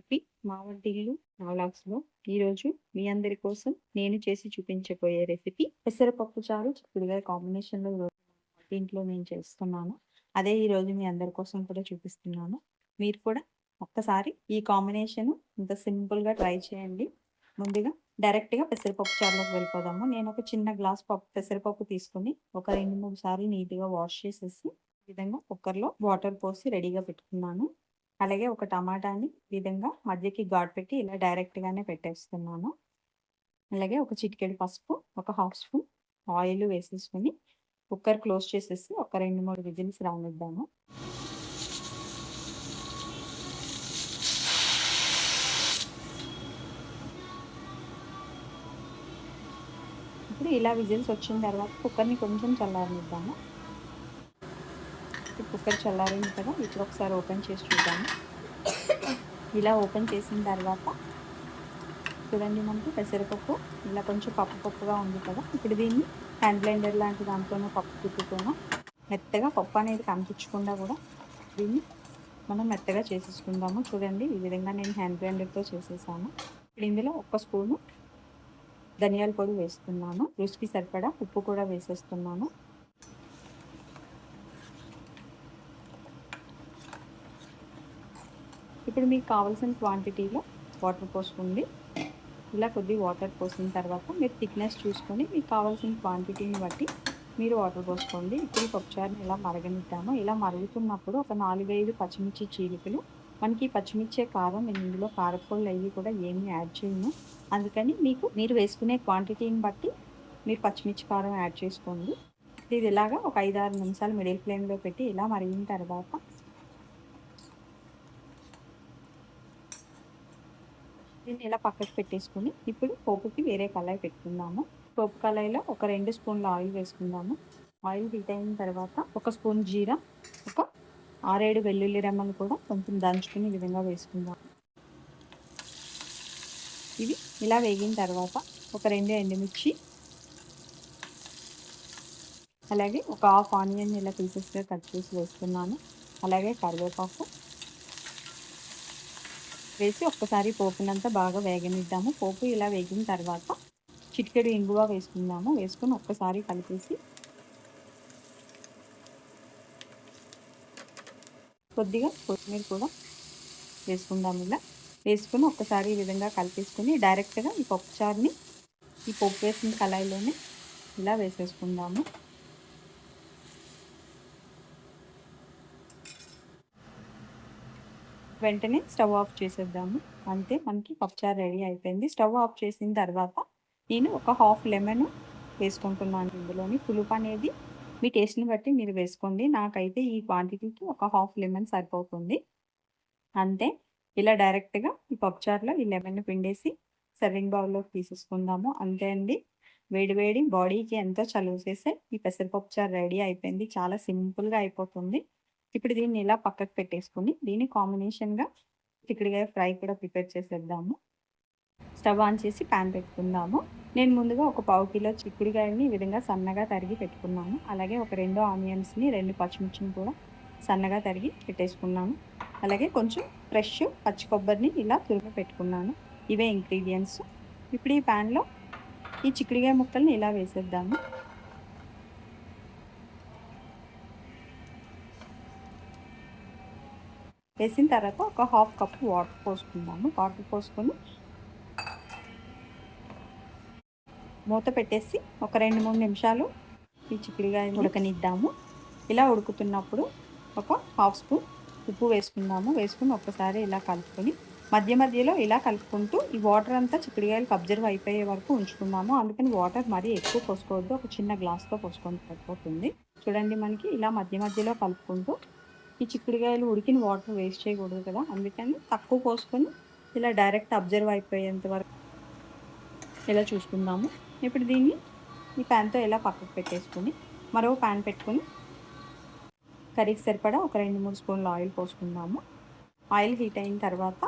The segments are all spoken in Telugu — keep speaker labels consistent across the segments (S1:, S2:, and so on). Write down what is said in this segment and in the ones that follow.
S1: హ్యాపీ మా వంటిల్లు నా వ్లాగ్స్‌లో ఈరోజు మీ అందరి కోసం నేను చేసి చూపించబోయే రెసిపీ పెసరపప్పు చారు చిక్కుడుగాయ కాంబినేషన్‌లో ఈరోజు ఇంట్లో నేను చేస్తున్నాను. అదే ఈరోజు మీ అందరి కోసం కూడా చూపిస్తున్నాను. మీరు కూడా ఒక్కసారి ఈ కాంబినేషన్ ఇంత సింపుల్‌గా ట్రై చేయండి. ముందుగా డైరెక్ట్‌గా పెసరపప్పు చారులోకి వెళ్ళిపోదాము. నేను ఒక చిన్న గ్లాస్ పెసరపప్పు తీసుకొని ఒక 2, 3 సార్లు నీట్‌గా వాష్ చేసేసి ఈ విధంగా కుక్కర్‌లో వాటర్ పోసి రెడీగా పెట్టుకున్నాను. అలాగే ఒక టమాటాని ఈ విధంగా మధ్యకి ఘాటు పెట్టి ఇలా డైరెక్ట్‌గానే పెట్టేస్తున్నాను. అలాగే ఒక చిటికెడు పసుపు, ఒక హాఫ్ స్పూన్ ఆయిల్ వేసేసుకొని కుక్కర్ క్లోజ్ చేసేసి ఒక 2, 3 విజిల్స్ రానిద్దాము. ఇప్పుడు ఇలా విజిల్స్ వచ్చిన తర్వాత కుక్కర్‌ని కొంచెం చల్లారనిద్దాము. కుక్కర్ చల్లారింది కదా! ఇప్పుడు ఒకసారి ఓపెన్ చేసి చూద్దాము. ఇలా ఓపెన్ చేసిన తర్వాత చూడండి, మనకి పెసరపప్పు ఇలా కొంచెం పప్పుగా ఉంది కదా! ఇప్పుడు దీన్ని హ్యాండ్ బ్లెండర్ లాంటి దాంతోనో పప్పు గుత్తితోనో మెత్తగా పప్పు అనేది కనిపించకుండా కూడా దీన్ని మనం మెత్తగా చేసేసుకుందాము. చూడండి, ఈ విధంగా నేను హ్యాండ్ బ్లెండర్తో చేసేసాను. ఇప్పుడు ఇందులో ఒక స్పూను ధనియాల పొడి వేస్తున్నాను. రుచికి సరిపడా ఉప్పు కూడా వేసేస్తున్నాను. ఇప్పుడు మీకు కావాల్సిన క్వాంటిటీలో వాటర్ పోసుకోండి. ఇలా కొద్ది వాటర్ పోసిన తర్వాత మీరు థిక్నెస్ చూసుకొని మీకు కావాల్సిన క్వాంటిటీని బట్టి మీరు వాటర్ పోసుకోండి. ఇప్పుడు ఈ పప్పుచారుని ఇలా మరగనిద్దాము. ఇలా మరుగుతున్నప్పుడు ఒక 4, 5 పచ్చిమిర్చి చీలికలు, మనకి పచ్చిమిర్చే కారం, నేను ఇందులో కారపొళ్ళు అవి కూడా ఏమీ యాడ్ చేయను. అందుకని మీరు వేసుకునే క్వాంటిటీని బట్టి మీరు పచ్చిమిర్చి కారం యాడ్ చేసుకోండి. ఇది ఇలాగా ఒక 5, 6 నిమిషాలు మిడిల్ ఫ్లేమ్లో పెట్టి ఇలా మరిగిన తర్వాత దీన్ని ఇలా పక్కకు పెట్టేసుకొని ఇప్పుడు పోపుకి వేరే కళాయి పెట్టుకుందాము. పోపు కళాయిలో ఒక 2 స్పూన్ల ఆయిల్ వేసుకుందాము. ఆయిల్ హీట్ అయిన తర్వాత ఒక స్పూన్ జీరా, ఒక 6, 7 వెల్లుల్లి రెమ్మలు కూడా కొంచెం దంచుకుని ఈ విధంగా వేసుకుందాము. ఇవి ఇలా వేగిన తర్వాత ఒక 2 ఎండుమిర్చి, అలాగే ఒక హాఫ్ ఆనియన్ ఇలా పీసెస్గా కట్ చేసి వేసుకున్నాను. అలాగే కరివేపాకు వేసి ఒక్కసారి పోపునంతా బాగా వేగనిద్దాము. పోపు ఇలా వేగిన తర్వాత చిటికెడు ఇంగువ వేసుకుందాము. వేసుకొని ఒక్కసారి కలిపేసి కొద్దిగా కొత్తిమీర కూడా వేసుకుందాము. ఇలా వేసుకుని ఒక్కసారి ఈ విధంగా కలిపేసుకుని డైరెక్ట్గా ఈ పప్పుచారుని ఈ పోపు వేసిన కళాయిలోనే ఇలా వేసేసుకుందాము. వెంటనే స్టవ్ ఆఫ్ చేసేద్దాము. అంతే, మనకి పప్పుచారు రెడీ అయిపోయింది. స్టవ్ ఆఫ్ చేసిన తర్వాత నేను ఒక హాఫ్ లెమన్ వేసుకుంటున్నాను. ఇందులోని పులుపు అనేది మీ టేస్ట్ని బట్టి మీరు వేసుకోండి. నాకైతే ఈ క్వాంటిటీకి ఒక హాఫ్ లెమన్ సరిపోతుంది. అంతే, ఇలా డైరెక్ట్గా ఈ పప్పుచారులో ఈ లెమన్ పిండేసి సర్వింగ్ బౌల్లోకి తీసేసుకుందాము. అంతే అండి, వేడి వేడి బాడీకి ఎంతో చలువ చేసే ఈ పెసరపప్పు చారు రెడీ అయిపోయింది. చాలా సింపుల్గా అయిపోతుంది. ఇప్పుడు దీన్ని ఇలా పక్కకు పెట్టేసుకుని దీని కాంబినేషన్గా చిక్కుడుకాయ ఫ్రై కూడా ప్రిపేర్ చేసేద్దాము. స్టవ్ ఆన్ చేసి ప్యాన్ పెట్టుకుందాము. నేను ముందుగా ఒక 1/4 కిలో చిక్కుడుకాయని ఈ విధంగా సన్నగా తరిగి పెట్టుకున్నాను. అలాగే ఒక 2 ఆనియన్స్ని, 2 పచ్చిమిర్చిని కూడా సన్నగా తరిగి పెట్టేసుకున్నాను. అలాగే కొంచెం ఫ్రెష్ పచ్చి కొబ్బరిని ఇలా తురిమి పెట్టుకున్నాను. ఇవే ఇంగ్రీడియంట్స్. ఇప్పుడు ఈ ప్యాన్లో ఈ చిక్కుడుకాయ ముక్కల్ని ఇలా వేసేద్దాము. వేసిన తర్వాత ఒక హాఫ్ కప్ వాటర్ పోసుకుందాము. వాటర్ పోసుకొని మూత పెట్టేసి ఒక 2, 3 నిమిషాలు ఈ చిక్కుడుకాయ ఉడకనిద్దాము. ఇలా ఉడుకుతున్నప్పుడు ఒక హాఫ్ స్పూన్ ఉప్పు వేసుకుందాము. వేసుకుని ఒక్కసారి ఇలా కలుపుకొని మధ్య మధ్యలో ఇలా కలుపుకుంటూ ఈ వాటర్ అంతా చిక్కుడుకాయలకు అబ్జర్వ్ అయిపోయే వరకు ఉంచుకుందాము. అందుకని వాటర్ మరీ ఎక్కువ పోసుకోవద్దు, ఒక చిన్న గ్లాస్తో పోసుకొని సరిపోతుంది. చూడండి, మనకి ఇలా మధ్య మధ్యలో కలుపుకుంటూ ఈ చిక్కుడుకాయలు ఉడికిన వాటర్ వేస్ట్ చేయకూడదు కదా, అందుకని తక్కువ పోసుకొని ఇలా డైరెక్ట్ అబ్జర్వ్ అయిపోయేంత వరకు ఇలా చూసుకుందాము. ఇప్పుడు దీన్ని ఈ ప్యాన్తో ఇలా పక్కకు పెట్టేసుకొని మరో ప్యాన్ పెట్టుకొని కర్రీకి సరిపడా ఒక 2, 3 స్పూన్ల ఆయిల్ పోసుకుందాము. ఆయిల్ హీట్ అయిన తర్వాత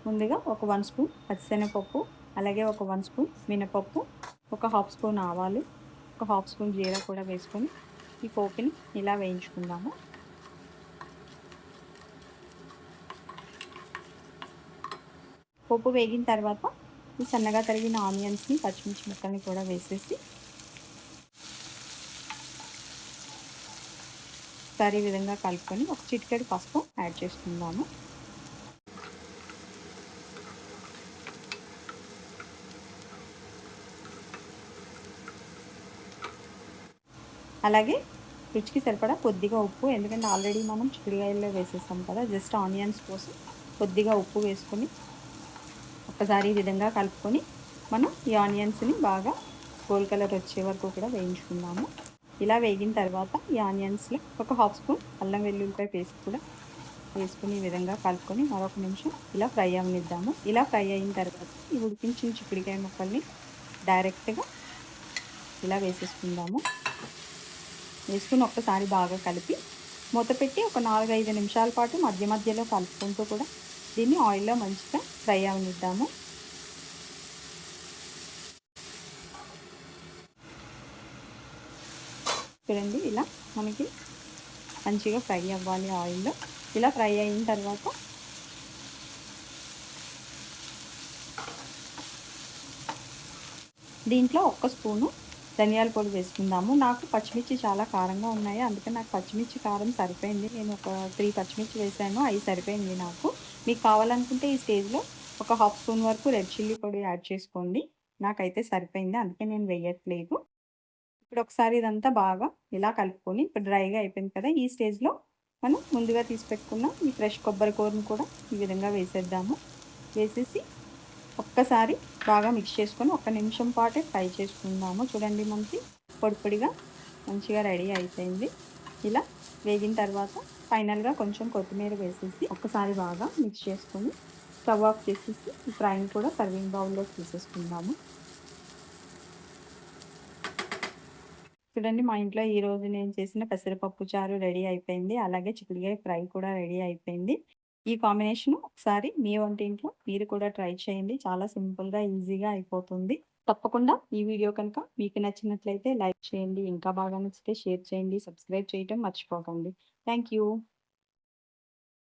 S1: ముందుగా ఒక 1 స్పూన్ పచ్చిశనగపప్పు, అలాగే ఒక 1 స్పూన్ మినపప్పు, ఒక హాఫ్ స్పూన్ ఆవాలు, ఒక హాఫ్ స్పూన్ జీరా కూడా వేసుకొని ఈ పోపుని ఇలా వేయించుకుందాము. పోపు వేగిన తర్వాత ఈ సన్నగా తరిగిన ఆనియన్స్‌ని, పచ్చిమిర్చి ముక్కల్ని కూడా వేసేసి ఒకసారి ఈ విధంగా కలుపుకొని ఒక చిటికెడు పసుపు యాడ్ చేసుకుందాము. అలాగే రుచికి సరిపడా కొద్దిగా ఉప్పు, ఎందుకంటే ఆల్రెడీ మనం చిక్కుడుకాయల్లో వేసేసాం కదా! జస్ట్ ఆనియన్స్ కోసం కొద్దిగా ఉప్పు వేసుకొని ఒక్కసారి ఈ విధంగా కలుపుకొని మనం ఈ ఆనియన్స్‌ని బాగా గోల్డ్ కలర్ వచ్చే వరకు కూడా వేయించుకుందాము. ఇలా వేగిన తర్వాత ఈ ఆనియన్స్‌లో ఒక హాఫ్ స్పూన్ అల్లం వెల్లుల్లిపాయ పేస్ట్ కూడా వేసుకొని ఈ విధంగా కలుపుకొని మరొక నిమిషం ఇలా ఫ్రై అవ్వనిద్దాము. ఇలా ఫ్రై అయిన తర్వాత ఈ ఉడికించిన చిక్కుడుకాయ ముక్కల్ని డైరెక్ట్‌గా ఇలా వేసేసుకుందాము. వేసుకొని ఒక్కసారి బాగా కలిపి మూత పెట్టి ఒక 4, 5 నిమిషాల పాటు మధ్య మధ్యలో కలుపుకుంటూ కూడా దీన్ని ఆయిల్‌లో మంచిగా ఫ్రై అవ్వనిద్దాము. చూడండి ఇలా మనకి మంచిగా ఫ్రై అవ్వాలి ఆయిల్‌లో. ఇలా ఫ్రై అయిన తర్వాత దీంట్లో ఒక్క స్పూను ధనియాల పొడి వేసుకుందాము. నాకు పచ్చిమిర్చి చాలా కారంగా ఉన్నాయి. అందుకని నాకు పచ్చిమిర్చి కారం సరిపోయింది. నేను ఒక 3 పచ్చిమిర్చి వేసాను. అయి సరిపోయింది నాకు. మీకు కావాలనుకుంటే ఈ స్టేజ్‌లో ఒక హాఫ్ స్పూన్ వరకు రెడ్ చిల్లీ పొడి యాడ్ చేసుకోండి. నాకైతే సరిపోయింది. అందుకే నేను వేయట్లేదు. ఇప్పుడు ఒకసారి ఇదంతా బాగా ఇలా కలుపుకొని ఇప్పుడు డ్రైగా అయిపోయింది కదా! ఈ స్టేజ్‌లో మనం ముందుగా తీసి పెట్టుకున్న ఈ ఫ్రెష్ కొబ్బరి కూరను కూడా ఈ విధంగా వేసేద్దాము. వేసేసి ఒక్కసారి బాగా మిక్స్ చేసుకొని ఒక్క నిమిషం పాటే ఫ్రై చేసుకుందాము. చూడండి మనకి పొడి పొడిగా మంచిగా రెడీ అయిపోయింది. ఇలా వేగిన తర్వాత ఫైనల్‌గా కొంచెం కొత్తిమీర వేసేసి ఒక్కసారి బాగా మిక్స్ చేసుకొని స్టవ్ ఆఫ్ చేసేసి ఈ ఫ్రైని కూడా సర్వింగ్ బౌల్‌లోకి తీసేసుకుందాము. చూడండి మా ఇంట్లో ఈరోజు నేను చేసిన పెసరపప్పు చారు రెడీ అయిపోయింది. అలాగే చిక్కుడుగాయ ఫ్రై కూడా రెడీ అయిపోయింది. ఈ కాంబినేషన్ ఒకసారి మీ వంటింట్లో మీరు కూడా ట్రై చేయండి. చాలా సింపుల్‌గా, ఈజీగా అయిపోతుంది. తప్పకుండా ఈ వీడియో కనుక మీకు నచ్చినట్లయితే లైక్ చేయండి. ఇంకా బాగా నచ్చితే షేర్ చేయండి. సబ్స్క్రైబ్ చేయటం మర్చిపోకండి. Thank you.